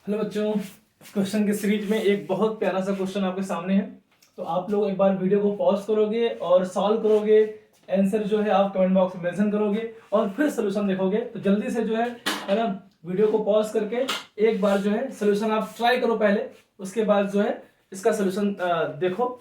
Hello बच्चों, question की series में एक बहुत प्यारा सा क्वेश्चन आपके सामने है। तो आप लोग एक बार वीडियो को पॉज करोगे और सॉल्व करोगे। आंसर जो है आप कमेंट बॉक्स में मेंशन करोगे और फिर सोल्यूशन देखोगे। तो जल्दी से जो है ना, वीडियो को पॉज करके एक बार जो है सोल्यूशन आप ट्राई करो पहले, उसके बाद जो है इसका सोल्यूशन देखो।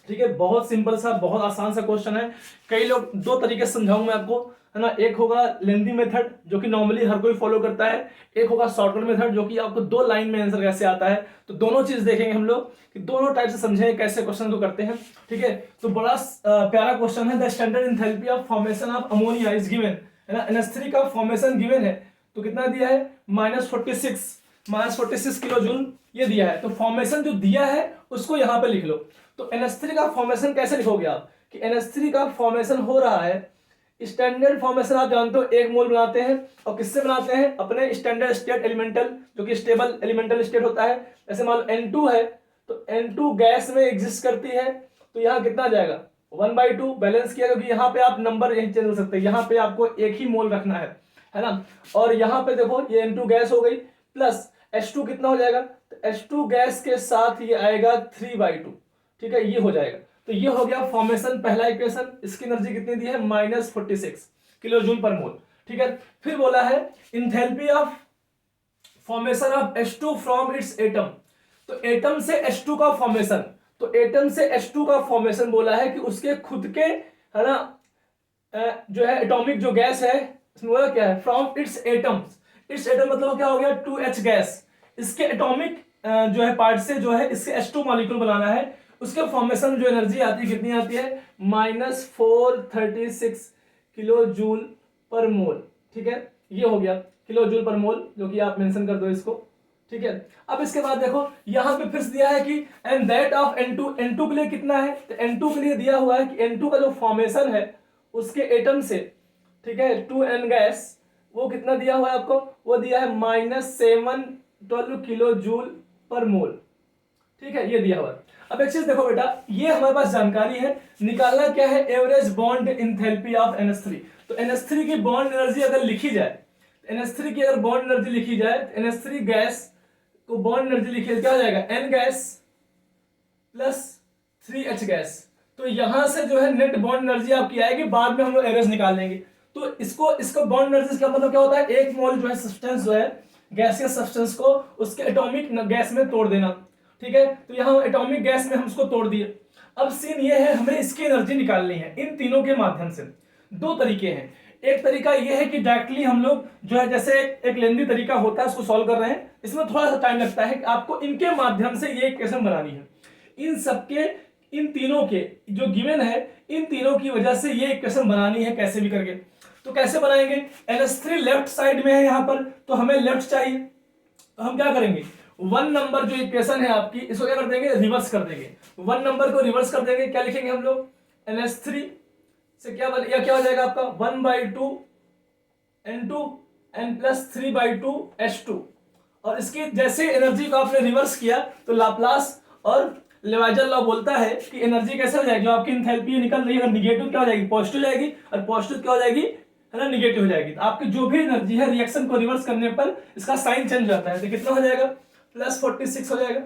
ठीक है, बहुत सिंपल सा, बहुत आसान सा क्वेश्चन है। कई लोग दो तरीके से समझाऊंगा मैं आपको, है ना। एक होगा लेंदी मेथड जो कि नॉर्मली हर कोई फॉलो करता है, एक होगा शॉर्टकट मेथड जो कि आपको 2 लाइन में आंसर कैसे आता है। तो दोनों चीज देखेंगे हम लोग कि दोनों टाइप से समझेंगे कैसे क्वेश्चन को करते हैं। ठीक है, तो बड़ा प्यारा क्वेश्चन है। The standard enthalpy of formation of ammonia is given, है ना। NH3 का फॉर्मेशन गिवन है, तो कितना दिया है -46 किलो जूल ये दिया है। तो फॉर्मेशन जो दिया है उसको यहां पे लिख लो। तो NH3 का फॉर्मेशन कैसे लिखोगे आप कि NH3 का फॉर्मेशन हो रहा है। स्टैंडर्ड फॉर्मेशन आप जानते हो, 1 मोल बनाते हैं और किससे बनाते हैं, अपने स्टैंडर्ड स्टेट एलिमेंटल जो कि स्टेबल एलिमेंटल स्टेट होता है। जैसे मान लो N2 है, तो N2 गैस में एग्जिस्ट करती है। तो यहाँ कितना जाएगा 1/2 बैलेंस किया, क्योंकि यहाँ पे आप नंबर यही चेंज कर सकते हैं, यहाँ पे आपको एक ही मोल रखना है ना। और यहाँ पे देखो ये N2 गैस हो गई, प्लस H2 कितना हो जाएगा, तो H2 गैस के साथ ये आएगा 3/2। ठीक है, ये हो जाएगा। तो ये हो गया फॉर्मेशन पहला इक्वेशन। इसकी एनर्जी कितनी दी है -46 किलो जूल पर मोल। ठीक है, फिर बोला है enthalpy of formation of H2 from its atom. तो एटम से H2 का फॉर्मेशन, तो एटम से H2 का फॉर्मेशन बोला है कि उसके खुद के, है ना, जो है एटॉमिक जो गैस है इसमें बोला क्या है, from its atoms. It's atom मतलब क्या हो गया 2H गैस। इसके एटॉमिक जो है पार्ट से जो है इसके H2 मॉलिक्यूल बनाना है। उसके फॉर्मेशन जो एनर्जी आती है कितनी आती है -436 किलो जूल पर मोल। ठीक है, ये हो गया किलो जूल पर मोल, जो कि आप मेंशन कर दो इसको। ठीक है, अब इसके बाद देखो यहां पे फिर दिया है कि एंड दैट ऑफ N2 के लिए कितना है, तो N2 के लिए दिया हुआ है कि N2 का जो फॉर्मेशन है उसके एटम से, ठीक है, 2N गैस, वो कितना दिया हुआ है आपको, वो दिया है -712 किलो जूल पर मोल। ठीक है, ये दिया हुआ है। अब एक चीज देखो बेटा, ये हमारे पास जानकारी है, निकालना क्या है, average bond enthalpy of NH3। तो NH3 की बॉन्ड एनर्जी अगर लिखी जाए, NH3 की अगर बॉन्ड एनर्जी लिखी जाए, तो NH3 गैस को बॉन्ड एनर्जी लिखी क्या हो जाएगा, N gas plus 3H gas. तो यहां से जो है नेट बॉन्ड एनर्जी आपकी आएगी, बाद में हम लोग एवरेज निकाल लेंगे। तो इसको बॉन्ड एनर्जी का मतलब क्या होता है, 1 मोल जो है सब्सटेंस जो है गैसियस सब्सटेंस को उसके एटॉमिक गैस में तोड़ देना। ठीक है, तो यहाँ एटॉमिक गैस में हम उसको तोड़ दिए। अब सीन ये है, हमें इसकी एनर्जी निकालनी है इन तीनों के माध्यम से। दो तरीके हैं, एक तरीका ये है कि डायरेक्टली हम लोग जो है, जैसे एक लेंदी तरीका होता है उसको सॉल्व कर रहे हैं, इसमें थोड़ा सा टाइम लगता है कि आपको इनके माध्यम से ये इक्वेशन बनानी है। इन सबके, इन तीनों के जो गिवन है, इन तीनों की वजह से ये इक्वेशन बनानी है कैसे भी करके। तो कैसे बनाएंगे, NH3 लेफ्ट साइड में है यहां पर, तो हमें लेफ्ट चाहिए। तो हम क्या करेंगे, 1 नंबर जो इक्वेशन है आपकी, इसको क्या कर देंगे, रिवर्स कर देंगे। 1 नंबर को रिवर्स कर देंगे, क्या लिखेंगे हम लोग, NH3 से क्या बन, या क्या हो जाएगा आपका 1/2 N2 N प्लस 3/2 H2। और इसकी जैसे एनर्जी को आपने रिवर्स किया, तो लाप्लास और लेवाइजर लॉ बोलता है कि एनर्जी कैसे हो जाएगी, जो आपकी इंथैल्पी निकल रही है, अगर निगेटिव क्या हो जाएगी, पॉजिटिव जाएगी, और पॉजिटिव क्या हो जाएगी, है ना, निगेटिव हो जाएगी। तो आपकी जो भी एनर्जी है, रिएक्शन को रिवर्स करने पर इसका साइन चेंज हो जाता है। तो कितना हो जाएगा, +46 हो जाएगा।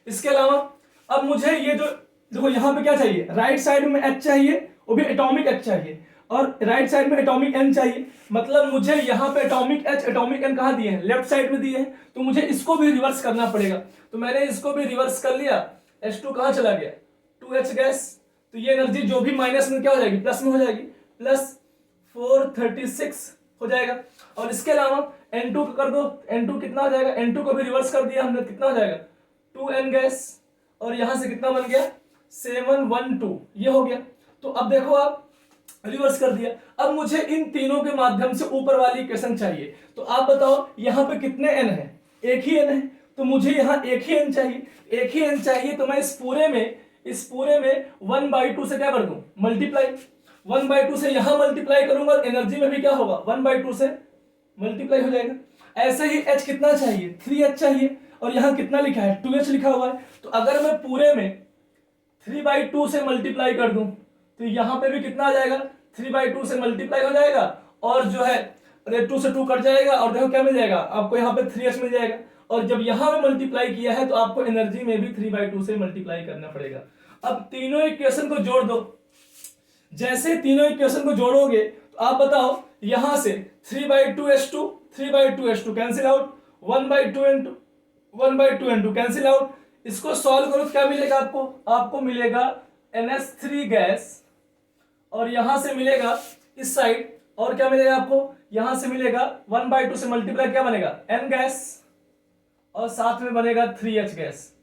इसके अलावा अब मुझे ये जो देखो, यहाँ पे क्या चाहिए, राइट साइड में H चाहिए, वो भी एटॉमिक H चाहिए, और राइट साइड में एटॉमिक N चाहिए। मतलब मुझे यहाँ पे एटॉमिक H एटॉमिक N कहाँ दिए हैं, लेफ्ट साइड में दिए हैं, तो मुझे इसको भी रिवर्स करना पड़ेगा। तो मैंने इसको भी रिवर्स कर लिया, H2 कहाँ चला गया, 2H गैस। तो ये एनर्जी जो भी माइनस में क्या हो जाएगी, प्लस में हो जाएगी, +436 हो जाएगा। और इसके अलावा N2 को कर दो, N2 कितना हो जाएगा, N2 को भी रिवर्स कर दिया हमने, कितना हो जाएगा 2N गैस, और यहां से कितना बन गया 712, ये हो गया। तो अब देखो आप रिवर्स कर दिया। अब मुझे इन तीनों के माध्यम से ऊपर वाली इक्वेशन चाहिए। तो आप बताओ यहाँ पे कितने n है, एक ही n है, तो मुझे यहाँ एक ही n चाहिए। एक ही n चाहिए, तो मैं इस पूरे में 1/2 से क्या कर दूं, मल्टीप्लाई। 1/2 से यहां मल्टीप्लाई करूंगा, एनर्जी में भी क्या होगा, 1/2 से मल्टीप्लाई हो जाएगा। ऐसे ही H कितना चाहिए, 3H चाहिए, और यहां कितना लिखा है, 2H लिखा हुआ है। तो अगर मैं पूरे में 3/2 से मल्टीप्लाई कर दूं, तो यहां पे भी कितना आ जाएगा, 3/2 से मल्टीप्लाई हो जाएगा, और जो है 2 से 2 कट जाएगा, और देखो क्या मिल जाएगा आपको, यहाँ पे 3H मिल जाएगा। और जब यहां में मल्टीप्लाई किया है तो आपको एनर्जी में भी 3/2 से मल्टीप्लाई करना पड़ेगा। अब तीनों इक्वेशन को जोड़ दो। जैसे तीनों इक्वेशन को जोड़ोगे तो आप बताओ यहां से 3/2 3/2 कैंसिल आउट, 1/2 कैंसिल आउट। इसको सॉल्व करो तो क्या मिलेगा आपको? आपको मिलेगा NH3 गैस, और यहां से मिलेगा इस साइड, और क्या मिलेगा आपको? यहां से मिलेगा 1/2 से मल्टीप्लाई क्या बनेगा? N गैस, और साथ में बनेगा 3H गैस।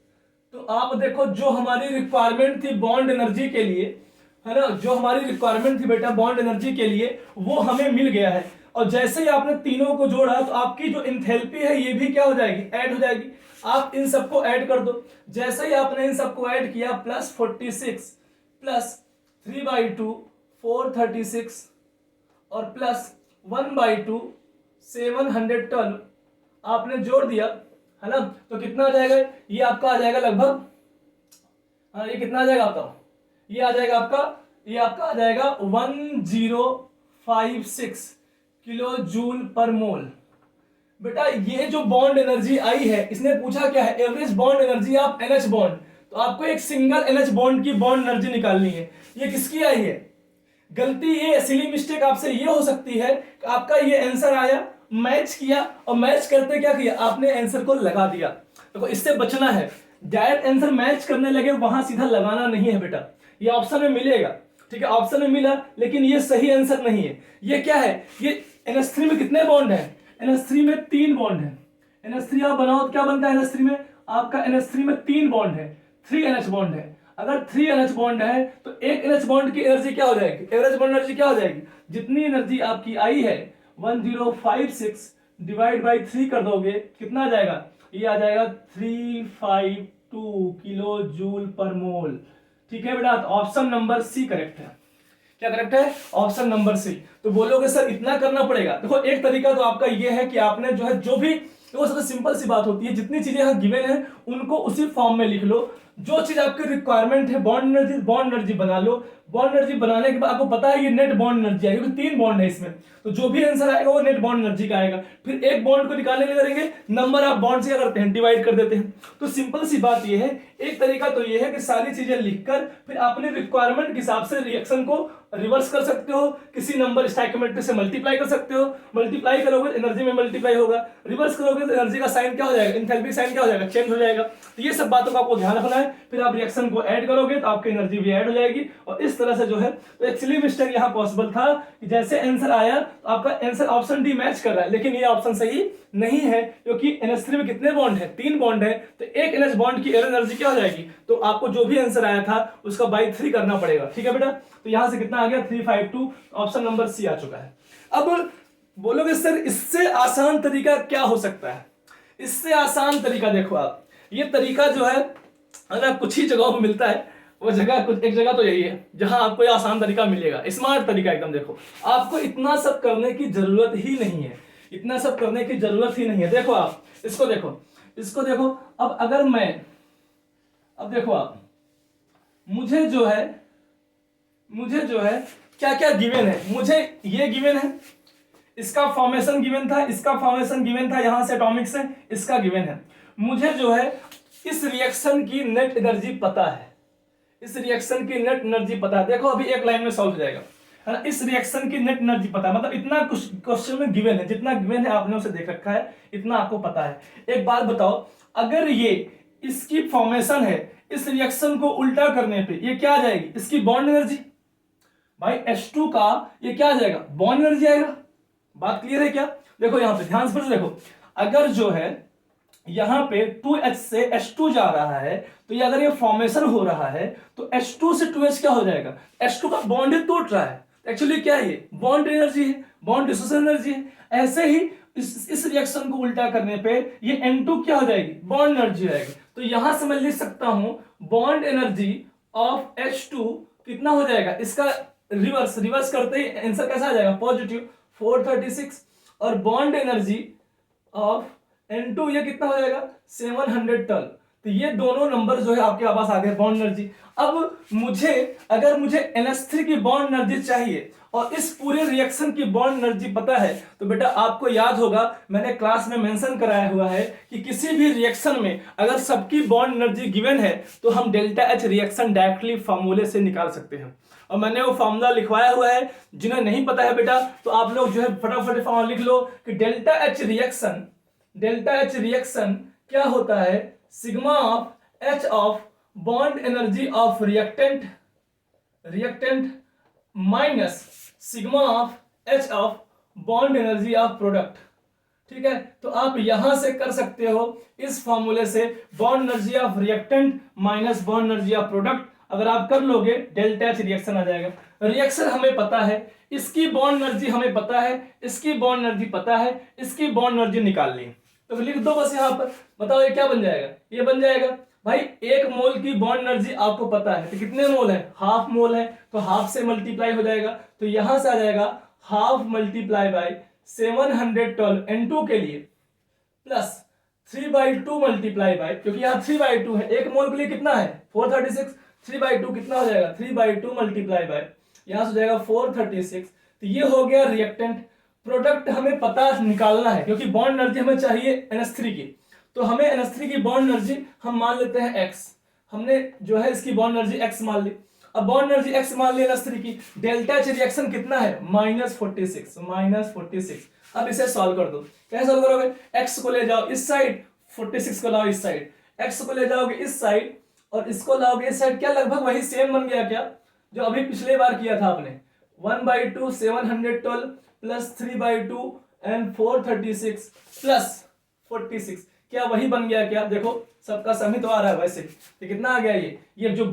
तो आप देखो जो हमारी रिक्वायरमेंट थी बॉन्ड एनर्जी के लिए, है ना, जो हमारी रिक्वायरमेंट थी बेटा बॉन्ड एनर्जी के लिए, वो हमें मिल गया है। और जैसे ही आपने तीनों को जोड़ा तो आपकी जो इंथैल्पी है ये भी क्या हो जाएगी? ऐड हो जाएगी। आप इन सबको ऐड कर दो। जैसे ही आपने इन सबको ऐड किया, +46 प्लस 3/2 436 और प्लस 1/2 712 आपने जोड़ दिया, है ना, तो कितना आ जाएगा? ये आपका आ जाएगा लगभग, हाँ, ये कितना आ जाएगा आपका? ये आ जाएगा आपका, ये आपका आ जाएगा 1056 किलो जूल पर मोल। बेटा ये जो बॉन्ड एनर्जी आई है, इसने पूछा क्या है? Average bond energy of NH bond. तो आपको एक सिंगल NH बॉन्ड की बॉन्ड एनर्जी निकालनी है। ये किसकी आई है? गलती ये सिली मिस्टेक आपसे ये हो सकती है कि आपका ये आंसर आया, मैच किया, और मैच करते क्या किया? आपने आंसर को लगा दिया। देखो इससे बचना है। डायरेक्ट आंसर मैच करने लगे वहां सीधा लगाना नहीं है बेटा। ये ऑप्शन में मिलेगा, ठीक है, ऑप्शन में मिला, लेकिन ये सही आंसर नहीं है। ये क्या है? ये NH3 में कितने बॉन्ड है? NH3 में 3 बॉन्ड है। NH3 आप बनाओ तो क्या बनता है? NH3 में आपका NH3 में 3 बॉन्ड है, 3 NH बॉन्ड है। अगर 3 NH बॉन्ड है तो एक NH बॉन्ड की एनर्जी क्या हो जाएगी? एवरेज बॉन्ड एनर्जी क्या हो जाएगी? जितनी एनर्जी आपकी आई है 1056 डिवाइड बाई 3 कर दोगे, कितना आ जाएगा? ये आ जाएगा 352 किलो जूल पर मोल। ठीक है बेटा, तो ऑप्शन नंबर सी करेक्ट है। क्या करेक्ट है? Option number C. तो बोलोगे सर इतना करना पड़ेगा? देखो एक तरीका तो आपका ये है कि आपने जो है, जो भी, वो सबसे सिंपल सी बात होती है, जितनी चीजें यहाँ गिवन है उनको उसी फॉर्म में लिख लो। जो चीज आपकी रिक्वायरमेंट है बॉन्ड एनर्जी बना लो। बॉन्ड एनर्जी बनाने के बाद आपको पता है ये नेट बॉन्ड एनर्जी आएगी, क्योंकि 3 बॉन्ड है इसमें, तो जो भी आंसर आएगा वो नेट बॉन्ड एनर्जी का आएगा। फिर एक बॉन्ड को निकालने के लिए करेंगे, नंबर ऑफ बॉन्ड से क्या करते हैं? डिवाइड कर देते हैं। तो सिंपल सी बात ये है। एक तरीका तो ये है कि सारी चीजें लिखकर फिर अपने रिक्वायरमेंट के हिसाब से रिएक्शन को रिवर्स कर सकते हो, किसी नंबर स्टैइकियोमेट्रिक से मल्टीप्लाई कर सकते हो। मल्टीप्लाई करोगे एनर्जी में मल्टीप्लाई होगा, रिवर्स करोगे तो एनर्जी का साइन क्या हो जाएगा? एंथैल्पी साइन क्या हो जाएगा? चेंज हो जाएगा। तो ये सब बातों का आपको ध्यान रखना है। फिर आप रिएक्शन को ऐड करोगे तो आपकी एनर्जी भी ऐड हो जाएगी, और इस तरह से जो है। तो एक्चुअली मिस्टेक यहाँ पॉसिबल था कि जैसे आंसर आया तो आपका आंसर ऑप्शन डी मैच कर रहा है, लेकिन ये ऑप्शन सही नहीं है, क्योंकि NH3 में कितने बॉन्ड है? 3 बॉन्ड है, तो एक NH बॉन्ड की एनर्जी क्या हो जाएगी? तो आपको जो भी आंसर आया था उसका बाई 3 करना पड़ेगा। ठीक है बेटा, तो यहां से कितना आ गया? 352। ऑप्शन नंबर सी आ चुका है। अब बोलोगे सर इससे आसान तरीका क्या हो सकता है? इससे आसान तरीका देखो आप, ये तरीका जो है अगर कुछ ही जगहों में मिलता है, वो जगह कुछ एक जगह तो यही है जहां आपको ये आसान तरीका मिलेगा, स्मार्ट तरीका एकदम। देखो आपको इतना सब करने की जरूरत ही नहीं है, इतना सब करने की जरूरत ही नहीं है। देखो आप इसको देखो, इसको देखो। अब अगर मैं, अब देखो आप, मुझे जो है क्या क्या गिवन है? मुझे ये गिवन है, इसका फॉर्मेशन गिवन था, इसका फॉर्मेशन गिवन था, यहां से एटॉमिक से इसका गिवन है। मुझे जो है इस रिएक्शन की नेट एनर्जी पता है, इस रिएक्शन की नेट एनर्जी पता है। देखो अभी एक लाइन में सॉल्व हो जाएगा, है ना। इस रिएक्शन की नेट एनर्जी पता है, मतलब इतना कुछ क्वेश्चन में गिवन है, जितना गिवन है आपने उसे देख रखा है, इतना आपको पता है। एक बात बताओ, अगर ये इसकी फॉर्मेशन है, इस रिएक्शन को उल्टा करने पे ये क्या आ जाएगी? इसकी बॉन्ड एनर्जी। भाई H2 का ये क्या आ जाएगा? बॉन्ड एनर्जी आएगा। बात क्लियर है क्या? देखो यहां पे ध्यान से देखो, अगर जो है यहां पे 2H से H2 जा रहा है, तो ये अगर ये फॉर्मेशन हो रहा है तो H2 से 2H क्या हो जाएगा? H2 का बॉन्ड टूट रहा है, एक्चुअली क्या है? ये बॉन्ड एनर्जी है, बॉन्ड डिसोसिएशन एनर्जी है। ऐसे ही इस रिएक्शन को उल्टा करने पे ये N2 क्या हो जाएगी? बॉन्ड एनर्जी आएगी। तो यहां से मैं लिख सकता हूं बॉन्ड एनर्जी ऑफ H2 कितना हो जाएगा? इसका रिवर्स करते ही आंसर कैसा आ जाएगा? पॉजिटिव 436। और बॉन्ड एनर्जी ऑफ N2 ये कितना हो जाएगा? 712। तो ये दोनों नंबर जो है आपके पास आ गए बॉन्ड एनर्जी। अब अगर मुझे NH3 की बॉन्ड एनर्जी चाहिए और इस पूरे रिएक्शन की बॉन्ड एनर्जी पता है, तो बेटा आपको याद होगा मैंने क्लास में मेंशन कराया हुआ है कि किसी भी रिएक्शन में अगर सबकी बॉन्ड एनर्जी गिवन है तो हम डेल्टा एच रिएक्शन डायरेक्टली फॉर्मूले से निकाल सकते हैं। और मैंने वो फॉर्मूला लिखवाया हुआ है, जिन्हें नहीं पता है बेटा तो आप लोग जो है फटाफट फॉर्मूला लिख लो कि डेल्टा एच रिएक्शन क्या होता है, sigma of H of bond energy of reactant minus sigma of H of bond energy of product. ठीक है, तो आप यहां से कर सकते हो इस फॉर्मूले से bond energy of reactant minus bond energy of product. अगर आप कर लोगे डेल्टा एच रिएक्शन आ जाएगा। रिएक्शन हमें पता है, इसकी बॉन्ड एनर्जी हमें पता है, इसकी बॉन्ड एनर्जी पता है, इसकी बॉन्ड एनर्जी निकालनी है, तो लिख दो बस यहां पर। बताओ ये क्या बन जाएगा, ये बन जाएगा भाई 1 मोल की बॉन्ड एनर्जी आपको पता है, तो कितने मोल है, हाफ मोल है, तो हाफ से मल्टीप्लाई हो जाएगा, तो यहां से आ जाएगा हाफ मल्टीप्लाई बाय 712 N2 के लिए प्लस 3/2 मल्टीप्लाई बाय, क्योंकि यहाँ 3/2 है, 1 मोल के लिए कितना है 436, 3/2 कितना हो जाएगा 3/2 मल्टीप्लाई बाय, यहां से हो जाएगा 436। तो ये हो गया रिएक्टेंट। प्रोडक्ट हमें पता निकालना है क्योंकि बॉन्ड एनर्जी हमें चाहिए NH3 की, तो हमें NH3 की बॉन्ड एनर्जी हम मान लेते हैं x, हमने जो है इसकी बॉन्ड एनर्जी x मान ली। अब बॉन्ड एनर्जी x मान ली NH3 की, डेल्टा एच रिएक्शन कितना है -46। अब इसे सॉल्व कर दो, कैसे सॉल्व करोगे, x को ले जाओ इस साइड, 46 को लाओ इस साइड, x को ले जाओगे इस साइड और इसको लाओगे इस साइड, क्या लगभग वही सेम बन गया क्या जो अभी पिछले बार किया था आपने, 1/2 712 प्लस 3/2 एंड 436 प्लस 46, क्या वही बन गया क्या, देखो सबका समी तो आ रहा है वैसे, तो कितना आ गया ये जो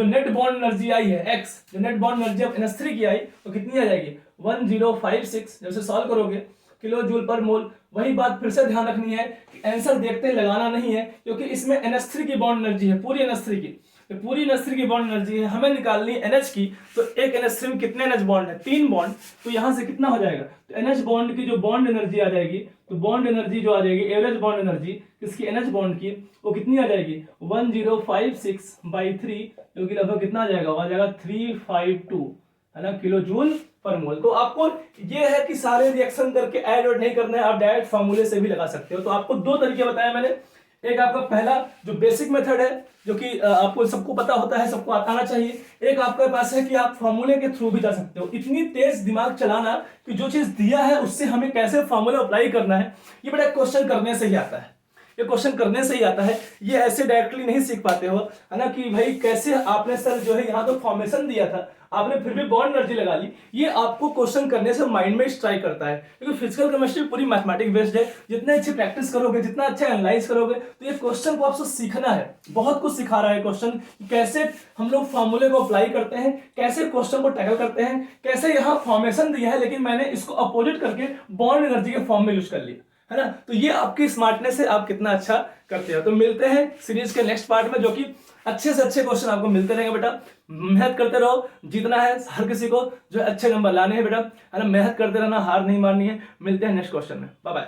नेट बॉन्ड एनर्जी आई है x, जो net bond energy of NH3 की आई तो कितनी आ जाएगी 1056, जब से सॉल्व करोगे किलो जूल पर मोल। वही बात फिर से ध्यान रखनी है कि आंसर देखते लगाना नहीं है, क्योंकि इसमें NH3 की बॉन्ड एनर्जी है, पूरी NH3 की, तो पूरी NH3 की बॉन्ड एनर्जी है, हमें निकालनी है NH की, तो एक NH3 में कितने NH बॉन्ड है 3 बॉन्ड, तो यहां से कितना हो जाएगा, तो NH बॉन्ड की जो बॉन्ड एनर्जी आ जाएगी, तो बॉन्ड एनर्जी जो आ जाएगी एवरेज बॉन्ड एनर्जी किसकी NH बॉन्ड की, वो कितनी आ जाएगी 1056/3, जो कि लगभग कितना आ जाएगा, आ जाएगा 352 है ना किलो जूल पर मोल। तो आपको ये है कि सारे रिएक्शन करके ऐड और नहीं करना है, आप डायरेक्ट फार्मूले से भी लगा सकते हो। तो आपको 2 तरीके बताए मैंने, एक आपका पहला जो बेसिक मेथड है जो कि आपको सबको पता होता है, सबको आना चाहिए, एक आपके पास है कि आप फार्मूले के थ्रू भी जा सकते हो। इतनी तेज दिमाग चलाना कि जो चीज दिया है उससे हमें कैसे फार्मूला अप्लाई करना है, ये बड़ा क्वेश्चन करने से ही आता है, ये क्वेश्चन करने से ही आता है, ये ऐसे डायरेक्टली नहीं सीख पाते हो, है ना, कि भाई कैसे आपने सर जो है यहाँ तो फॉर्मेशन दिया था, आपने फिर भी बॉन्ड एनर्जी लगा ली, ये आपको क्वेश्चन करने से माइंड में स्ट्राइक करता है, क्योंकि फिजिकल केमिस्ट्री पूरी मैथमेटिक्स बेस्ड है। जितने अच्छी प्रैक्टिस करोगे, जितना अच्छा एनालाइज करोगे, तो ये क्वेश्चन को आपसे सीखना है, बहुत कुछ सिखा रहा है क्वेश्चन, कैसे हम लोग फॉर्मूले को अप्लाई करते हैं, कैसे क्वेश्चन को टैकल करते हैं, कैसे यहाँ फॉर्मेशन दिया है लेकिन मैंने इसको अपोजिट करके बॉन्ड एनर्जी के फॉर्म में यूज कर लिया, है ना। तो ये आपकी स्मार्टनेस है, आप कितना अच्छा करते हो। तो मिलते हैं सीरीज के नेक्स्ट पार्ट में, जो कि अच्छे से अच्छे क्वेश्चन आपको मिलते रहेंगे बेटा। मेहनत करते रहो, जीतना है हर किसी को, जो अच्छे नंबर लाने हैं बेटा, है ना, मेहनत करते रहना, हार नहीं मारनी है। मिलते हैं नेक्स्ट क्वेश्चन में, बाय बाय।